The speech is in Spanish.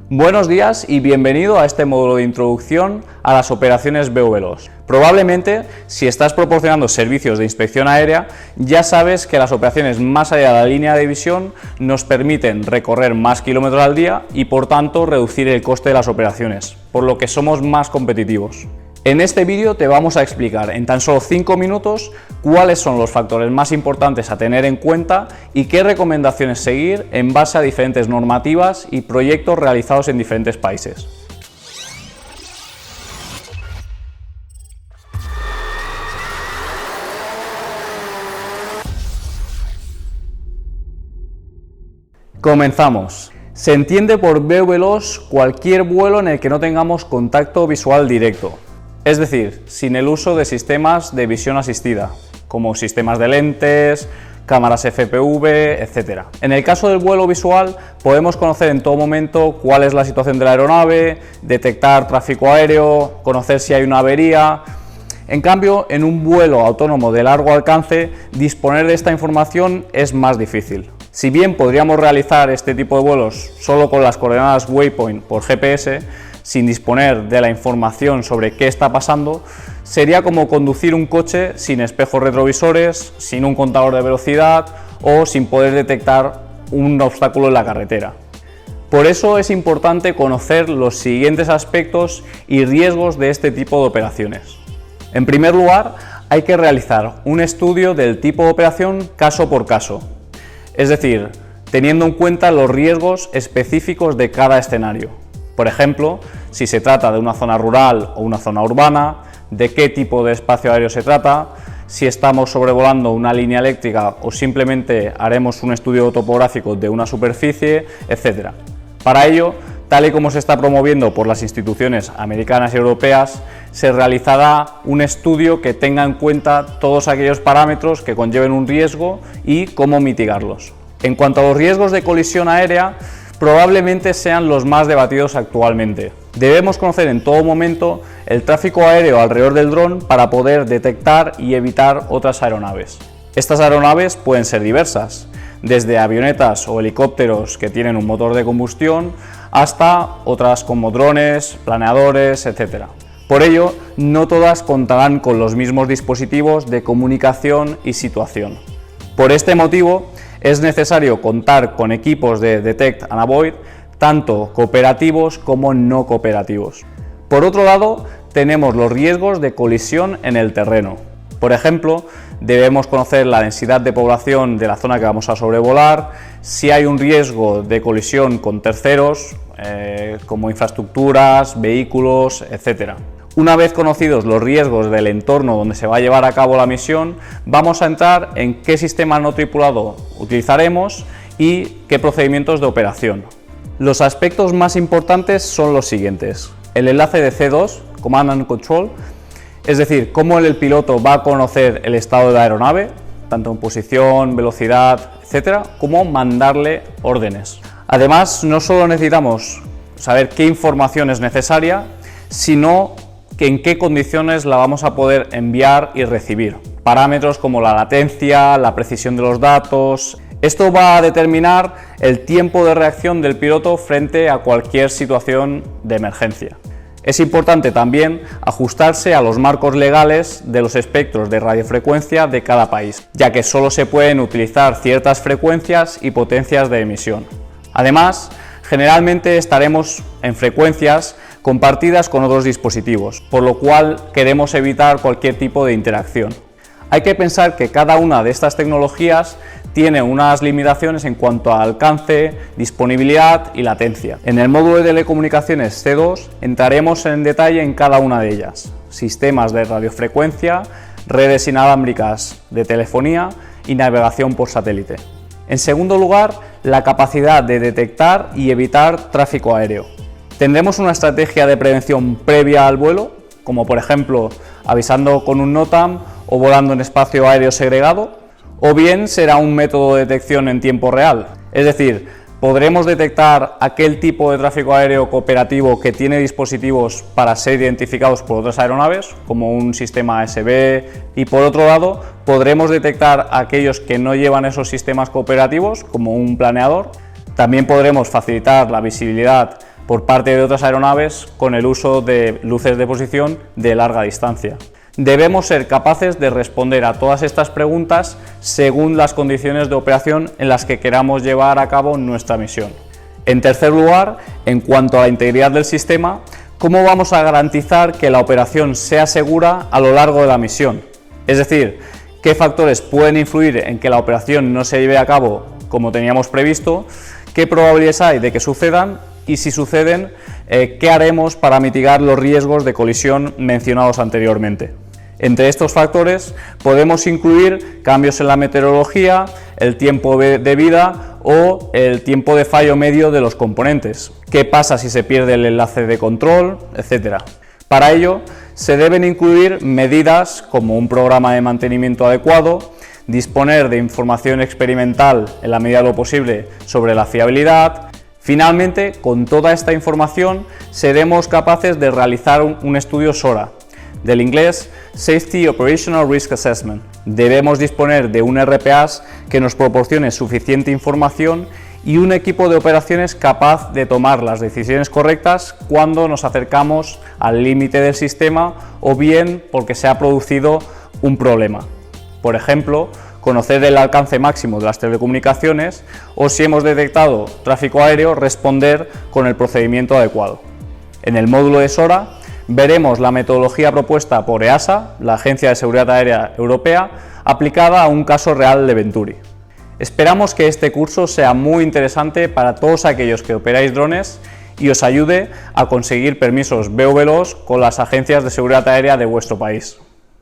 Buenos días y bienvenido a este módulo de introducción a las operaciones VV-LOS. Probablemente, si estás proporcionando servicios de inspección aérea, ya sabes que las operaciones más allá de la línea de visión nos permiten recorrer más kilómetros al día y por tanto reducir el coste de las operaciones, por lo que somos más competitivos. En este vídeo te vamos a explicar en tan solo 5 minutos cuáles son los factores más importantes a tener en cuenta y qué recomendaciones seguir en base a diferentes normativas y proyectos realizados en diferentes países. Comenzamos. Se entiende por VV-LOS cualquier vuelo en el que no tengamos contacto visual directo. Es decir, sin el uso de sistemas de visión asistida, como sistemas de lentes, cámaras FPV, etc. En el caso del vuelo visual, podemos conocer en todo momento cuál es la situación de la aeronave, detectar tráfico aéreo, conocer si hay una avería. En cambio, en un vuelo autónomo de largo alcance, disponer de esta información es más difícil. Si bien podríamos realizar este tipo de vuelos solo con las coordenadas Waypoint por GPS, sin disponer de la información sobre qué está pasando, sería como conducir un coche sin espejos retrovisores, sin un contador de velocidad o sin poder detectar un obstáculo en la carretera. Por eso es importante conocer los siguientes aspectos y riesgos de este tipo de operaciones. En primer lugar, hay que realizar un estudio del tipo de operación caso por caso, es decir, teniendo en cuenta los riesgos específicos de cada escenario. Por ejemplo, si se trata de una zona rural o una zona urbana, de qué tipo de espacio aéreo se trata, si estamos sobrevolando una línea eléctrica o simplemente haremos un estudio topográfico de una superficie, etc. Para ello, tal y como se está promoviendo por las instituciones americanas y europeas, se realizará un estudio que tenga en cuenta todos aquellos parámetros que conlleven un riesgo y cómo mitigarlos. En cuanto a los riesgos de colisión aérea, probablemente sean los más debatidos actualmente. Debemos conocer en todo momento el tráfico aéreo alrededor del dron para poder detectar y evitar otras aeronaves. Estas aeronaves pueden ser diversas, desde avionetas o helicópteros que tienen un motor de combustión hasta otras como drones, planeadores, etc. Por ello, no todas contarán con los mismos dispositivos de comunicación y situación. Por este motivo, es necesario contar con equipos de Detect and Avoid, tanto cooperativos como no cooperativos. Por otro lado, tenemos los riesgos de colisión en el terreno. Por ejemplo, debemos conocer la densidad de población de la zona que vamos a sobrevolar, si hay un riesgo de colisión con terceros, como infraestructuras, vehículos, etc. Una vez conocidos los riesgos del entorno donde se va a llevar a cabo la misión, vamos a entrar en qué sistema no tripulado utilizaremos y qué procedimientos de operación. Los aspectos más importantes son los siguientes: el enlace de C2, Command and Control, es decir, cómo el piloto va a conocer el estado de la aeronave, tanto en posición, velocidad, etc., como mandarle órdenes. Además, no solo necesitamos saber qué información es necesaria, sino en qué condiciones la vamos a poder enviar y recibir. Parámetros como la latencia, la precisión de los datos. Esto va a determinar el tiempo de reacción del piloto frente a cualquier situación de emergencia. Es importante también ajustarse a los marcos legales de los espectros de radiofrecuencia de cada país, ya que solo se pueden utilizar ciertas frecuencias y potencias de emisión. Además, generalmente estaremos en frecuencias compartidas con otros dispositivos, por lo cual queremos evitar cualquier tipo de interacción. Hay que pensar que cada una de estas tecnologías tiene unas limitaciones en cuanto a alcance, disponibilidad y latencia. En el módulo de telecomunicaciones C2 entraremos en detalle en cada una de ellas: sistemas de radiofrecuencia, redes inalámbricas de telefonía y navegación por satélite. En segundo lugar, la capacidad de detectar y evitar tráfico aéreo. Tendremos una estrategia de prevención previa al vuelo, como por ejemplo avisando con un NOTAM o volando en espacio aéreo segregado, o bien será un método de detección en tiempo real, es decir, podremos detectar aquel tipo de tráfico aéreo cooperativo que tiene dispositivos para ser identificados por otras aeronaves, como un sistema ASB, y por otro lado podremos detectar aquellos que no llevan esos sistemas cooperativos, como un planeador. También podremos facilitar la visibilidad por parte de otras aeronaves con el uso de luces de posición de larga distancia. Debemos ser capaces de responder a todas estas preguntas según las condiciones de operación en las que queramos llevar a cabo nuestra misión. En tercer lugar, en cuanto a la integridad del sistema, ¿cómo vamos a garantizar que la operación sea segura a lo largo de la misión? Es decir, ¿qué factores pueden influir en que la operación no se lleve a cabo como teníamos previsto? ¿Qué probabilidades hay de que sucedan? Y si suceden, ¿qué haremos para mitigar los riesgos de colisión mencionados anteriormente? Entre estos factores podemos incluir cambios en la meteorología, el tiempo de vida o el tiempo de fallo medio de los componentes. ¿Qué pasa si se pierde el enlace de control?, etcétera. Para ello, se deben incluir medidas como un programa de mantenimiento adecuado, disponer de información experimental en la medida de lo posible sobre la fiabilidad. Finalmente, con toda esta información, seremos capaces de realizar un estudio SORA, del inglés Safety Operational Risk Assessment. Debemos disponer de un RPAS que nos proporcione suficiente información y un equipo de operaciones capaz de tomar las decisiones correctas cuando nos acercamos al límite del sistema o bien porque se ha producido un problema. Por ejemplo, conocer el alcance máximo de las telecomunicaciones o, si hemos detectado tráfico aéreo, responder con el procedimiento adecuado. En el módulo de SORA veremos la metodología propuesta por EASA, la Agencia de Seguridad Aérea Europea, aplicada a un caso real de Venturi. Esperamos que este curso sea muy interesante para todos aquellos que operáis drones y os ayude a conseguir permisos BVLOS con las agencias de seguridad aérea de vuestro país.